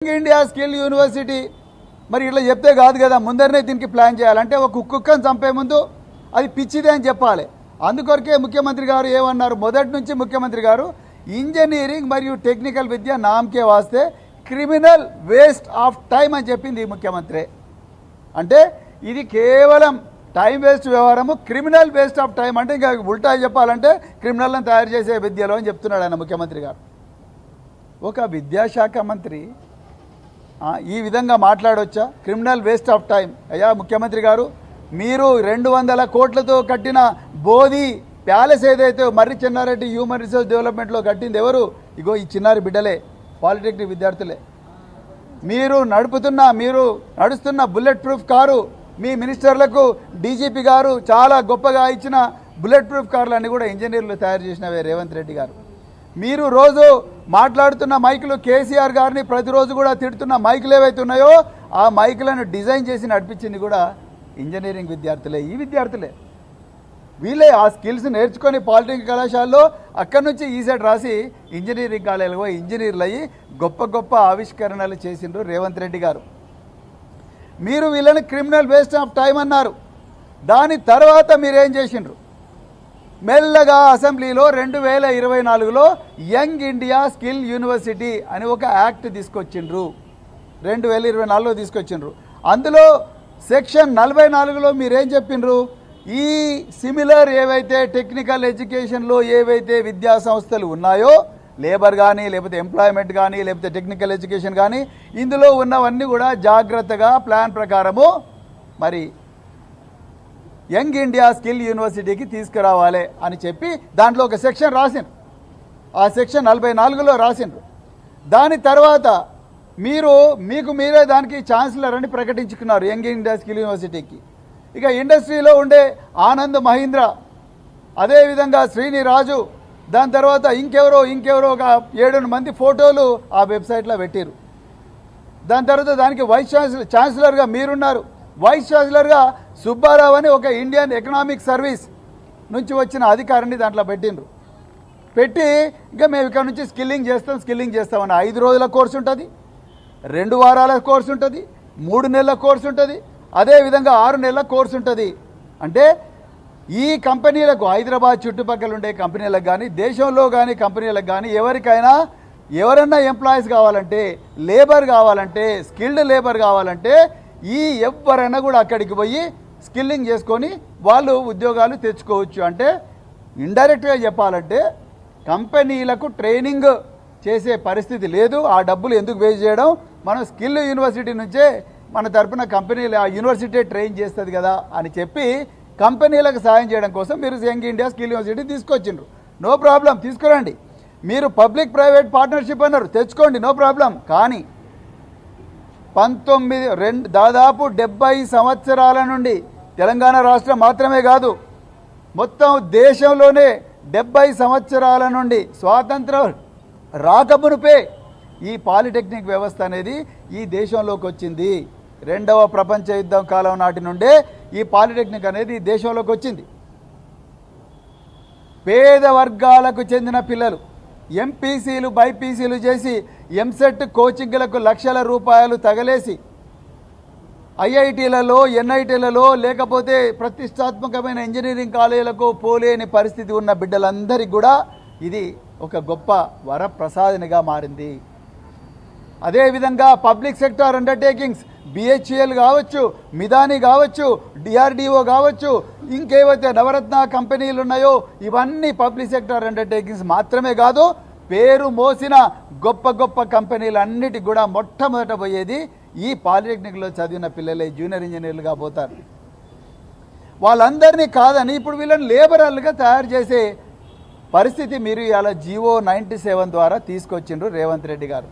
Young India skill university మరి ఇట్లా చెప్తే కాదు కదా, ముందరనే దీనికి ప్లాన్ చేయాలంటే ఒక కుక్కను చంపే ముందు అది పిచ్చిదే అని చెప్పాలి. అందుకొరకే ముఖ్యమంత్రి గారు ఏమన్నారు, మొదటి నుంచి ముఖ్యమంత్రి గారు ఇంజనీరింగ్ మరియు టెక్నికల్ విద్య నామకే వాస్తే క్రిమినల్ వేస్ట్ ఆఫ్ టైం అని చెప్పింది ఈ ముఖ్యమంత్రి. అంటే ఇది కేవలం టైం వేస్ట్ వ్యవహారము, క్రిమినల్ వేస్ట్ ఆఫ్ టైం అంటే ఇంకా ఉల్టా చెప్పాలంటే క్రిమినల్ని తయారు చేసే విద్యలో అని చెప్తున్నాడు ఆయన ముఖ్యమంత్రి గారు. ఒక విద్యాశాఖ మంత్రి ఈ విధంగా మాట్లాడవచ్చా? Criminal waste of time. అయ్యా ముఖ్యమంత్రి గారు, మీరు 200 కోట్లతో కట్టిన బోధి ప్యాలెస్ ఏదైతే మర్రి చెన్నారెడ్డి హ్యూమన్ రిసోర్స్ డెవలప్మెంట్లో కట్టింది ఎవరు? ఇగో ఈ చిన్నారి బిడ్డలే, పాలిటెక్నిక్ విద్యార్థులే. మీరు నడుస్తున్న బుల్లెట్ ప్రూఫ్ కారు, మీ మినిస్టర్లకు డీజీపీ గారు చాలా గొప్పగా ఇచ్చిన బుల్లెట్ ప్రూఫ్ కార్లన్నీ కూడా ఇంజనీర్లు తయారు చేసినవే రేవంత్ రెడ్డి గారు. మీరు రోజు మాట్లాడుతున్న మైకులు, కేసీఆర్ గారిని ప్రతిరోజు కూడా తిడుతున్న మైకులు ఏవైతే ఉన్నాయో ఆ మైకులను డిజైన్ చేసి నడిపించింది కూడా ఇంజనీరింగ్ విద్యార్థులే. ఈ విద్యార్థులే వీళ్ళే ఆ స్కిల్స్ నేర్చుకొని పాలిటెక్నిక్ కళాశాలలో అక్కడి నుంచి ఈసెట్ రాసి ఇంజనీరింగ్ కాలేజీలో ఇంజనీర్లు అయ్యి గొప్ప గొప్ప ఆవిష్కరణలు చేసిండ్రు రేవంత్ రెడ్డి గారు. మీరు వీళ్ళని క్రిమినల్ వేస్ట్ ఆఫ్ టైం అన్నారు. దాని తర్వాత మీరేం చేసిండ్రు? మెల్లగా అసెంబ్లీలో 2024లో యంగ్ ఇండియా స్కిల్ యూనివర్సిటీ అని ఒక యాక్ట్ తీసుకొచ్చిండ్రు. 2024లో తీసుకొచ్చిండ్రు. అందులో సెక్షన్ 44లో మీరేం చెప్పిండ్రు? ఈ సిమిలర్ ఏవైతే టెక్నికల్ ఎడ్యుకేషన్లో ఏవైతే విద్యా సంస్థలు ఉన్నాయో, లేబర్ కానీ లేకపోతే ఎంప్లాయ్మెంట్ కానీ లేకపోతే టెక్నికల్ ఎడ్యుకేషన్ కానీ, ఇందులో ఉన్నవన్నీ కూడా జాగ్రత్తగా ప్లాన్ ప్రకారము మరి యంగ్ ఇండియా స్కిల్ యూనివర్సిటీకి తీసుకురావాలి అని చెప్పి దాంట్లో ఒక సెక్షన్ రాసిండ్రు. ఆ సెక్షన్ 44లో రాసిండ్రు. దాని తర్వాత మీకు మీరే దానికి ఛాన్సలర్ అని ప్రకటించుకున్నారు యంగ్ ఇండియా స్కిల్ యూనివర్సిటీకి. ఇక ఇండస్ట్రీలో ఉండే ఆనంద్ మహీంద్ర, అదేవిధంగా శ్రీని రాజు, దాని తర్వాత ఇంకెవరో ఒక 7 మంది ఫోటోలు ఆ వెబ్సైట్లో పెట్టారు. దాని తర్వాత దానికి వైస్ ఛాన్సలర్గా మీరున్నారు. వైస్ ఛాన్సలర్గా సుబ్బారావు అని ఒక ఇండియన్ ఎకనామిక్ సర్వీస్ నుంచి వచ్చిన అధికారిని దాంట్లో పెట్టి ఇంకా మేము ఇక్కడ నుంచి స్కిల్లింగ్ చేస్తామని 5 రోజుల కోర్సు ఉంటుంది, 2 వారాల కోర్సు ఉంటుంది, 3 నెలల కోర్సు ఉంటుంది, అదేవిధంగా 6 నెలల కోర్సు ఉంటుంది. అంటే ఈ కంపెనీలకు, హైదరాబాద్ చుట్టుపక్కల ఉండే కంపెనీలకు కానీ దేశంలో కానీ కంపెనీలకు కానీ ఎవరన్నా ఎంప్లాయీస్ కావాలంటే, లేబర్ కావాలంటే, స్కిల్డ్ లేబర్ కావాలంటే ఎవరైనా కూడా అక్కడికి పోయి స్కిల్లింగ్ చేసుకొని వాళ్ళు ఉద్యోగాలు తెచ్చుకోవచ్చు. అంటే ఇండైరెక్ట్గా చెప్పాలంటే కంపెనీలకు ట్రైనింగ్ చేసే పరిస్థితి లేదు. ఆ డబ్బులు ఎందుకు వేస్ట్ చేయడం? మనం స్కిల్ యూనివర్సిటీ నుంచే మన తరపున కంపెనీలు ఆ యూనివర్సిటీ ట్రైన్ చేస్తుంది కదా అని చెప్పి కంపెనీలకు సాయం చేయడం కోసం మీరు యంగ్ ఇండియా స్కిల్ యూనివర్సిటీ తీసుకొచ్చిండ్రు. నో ప్రాబ్లం, తీసుకురండి. మీరు పబ్లిక్ ప్రైవేట్ పార్ట్నర్షిప్ అన్నారు, తెచ్చుకోండి, నో ప్రాబ్లం. కానీ దాదాపు 70 సంవత్సరాల నుండి తెలంగాణ రాష్ట్రం మాత్రమే కాదు, మొత్తం దేశంలోనే 70 సంవత్సరాల నుండి స్వాతంత్రం రాకమునుపే ఈ పాలిటెక్నిక్ వ్యవస్థ అనేది ఈ దేశంలోకి వచ్చింది. 2వ ప్రపంచ యుద్ధం కాలం నాటి నుండే ఈ పాలిటెక్నిక్ అనేది ఈ దేశంలోకి వచ్చింది. పేద వర్గాలకు చెందిన పిల్లలు ఎంపీసీలు బైపీసీలు చేసి ఎంసెట్ కోచింగ్లకు లక్షల రూపాయలు తగలేసి ఐఐటీలలో, ఎన్ఐటీలలో లేకపోతే ప్రతిష్టాత్మకమైన ఇంజనీరింగ్ కాలేజీలకు పోలేని పరిస్థితి ఉన్న బిడ్డలందరికీ కూడా ఇది ఒక గొప్ప వరప్రసాదనిగా మారింది. అదేవిధంగా పబ్లిక్ సెక్టార్ అండర్టేకింగ్స్, బిహెచ్ఎల్ కావచ్చు, మిదాని కావచ్చు, డిఆర్డిఓ కావచ్చు, ఇంకేవైతే నవరత్న కంపెనీలు ఉన్నాయో ఇవన్నీ పబ్లిక్ సెక్టార్ అండర్టేకింగ్స్ మాత్రమే కాదు, పేరు మోసిన గొప్ప గొప్ప కంపెనీలన్నిటికి కూడా మొట్టమొదట పోయేది ఈ పాలిటెక్నిక్లో చదివిన పిల్లలే జూనియర్ ఇంజనీర్లుగా పోతారు. వాళ్ళందరినీ కాదని ఇప్పుడు వీళ్ళని లేబరర్లుగా తయారు చేసే పరిస్థితి మీరు ఇలా జీవో 97 ద్వారా తీసుకొచ్చిండ్రు రేవంత్ రెడ్డి గారు.